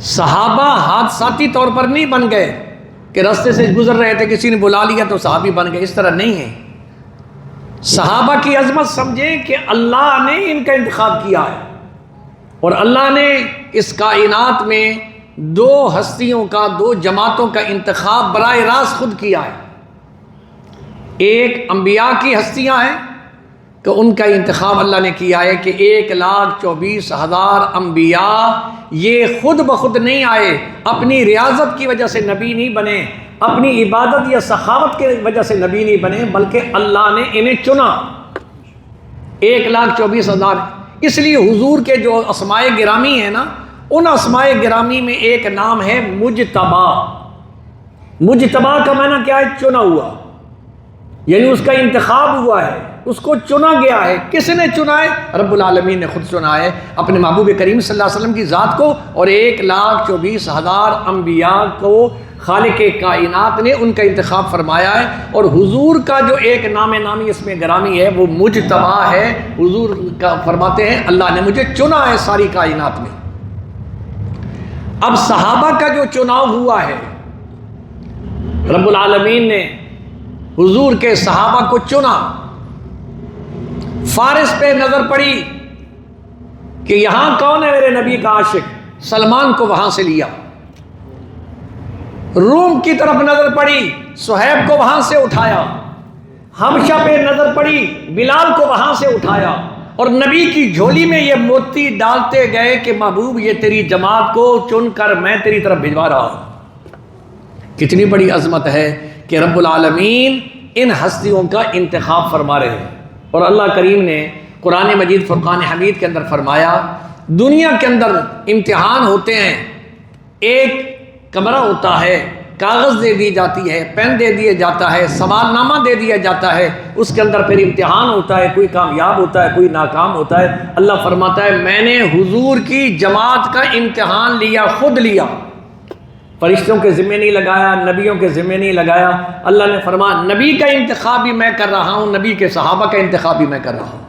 صحابہ حادثاتی طور پر نہیں بن گئے کہ راستے سے گزر رہے تھے کسی نے بلا لیا تو صحابی بن گئے، اس طرح نہیں ہے۔ صحابہ کی عظمت سمجھیں کہ اللہ نے ان کا انتخاب کیا ہے، اور اللہ نے اس کائنات میں دو ہستیوں کا، دو جماعتوں کا انتخاب براہ راست خود کیا ہے۔ ایک انبیاء کی ہستیاں ہیں کہ ان کا انتخاب اللہ نے کیا ہے کہ 1,24,000 انبیاء یہ خود بخود نہیں آئے، اپنی ریاضت کی وجہ سے نبی نہیں بنے، اپنی عبادت یا سخاوت کی وجہ سے نبی نہیں بنے، بلکہ اللہ نے انہیں چنا۔ 1,24,000۔ اس لیے حضور کے جو اسماء گرامی ہیں نا، ان اسماء گرامی میں ایک نام ہے مجتبی۔ مجتبی کا معنی کیا ہے؟ چنا ہوا، یعنی اس کا انتخاب ہوا ہے، اس کو چنا گیا ہے۔ کس نے چنا ہے؟ رب العالمین نے خود چنا ہے اپنے محبوب کریم صلی اللہ علیہ وسلم کی ذات کو، اور 1,24,000 انبیاء کو خالق کائنات نے ان کا انتخاب فرمایا ہے۔ اور حضور کا جو ایک نام نامی اس میں گرامی ہے وہ مجتبی ہے۔ حضور کا فرماتے ہیں اللہ نے مجھے چنا ہے ساری کائنات میں۔ اب صحابہ کا جو چناؤ ہوا ہے، رب العالمین نے حضور کے صحابہ کو چنا۔ فارس پہ نظر پڑی کہ یہاں کون ہے میرے نبی کا عاشق، سلمان کو وہاں سے لیا۔ روم کی طرف نظر پڑی، صہیب کو وہاں سے اٹھایا۔ حبشہ پہ نظر پڑی، بلال کو وہاں سے اٹھایا، اور نبی کی جھولی میں یہ موتی ڈالتے گئے کہ محبوب یہ تیری جماعت کو چن کر میں تیری طرف بھجوا رہا ہوں۔ کتنی بڑی عظمت ہے کہ رب العالمین ان ہستیوں کا انتخاب فرما رہے ہیں۔ اور اللہ کریم نے قرآن مجید فرقان حمید کے اندر فرمایا، دنیا کے اندر امتحان ہوتے ہیں، ایک کمرہ ہوتا ہے، کاغذ دے دی جاتی ہے، پین دے دیا جاتا ہے، سوال نامہ دے دیا جاتا ہے، اس کے اندر پھر امتحان ہوتا ہے، کوئی کامیاب ہوتا ہے، کوئی ناکام ہوتا ہے۔ اللہ فرماتا ہے میں نے حضور کی جماعت کا امتحان لیا، خود لیا، فرشتوں کے ذمہ نہیں لگایا، نبیوں کے ذمہ نہیں لگایا۔ اللہ نے فرمایا نبی کا انتخاب بھی میں کر رہا ہوں، نبی کے صحابہ کا انتخاب بھی میں کر رہا ہوں۔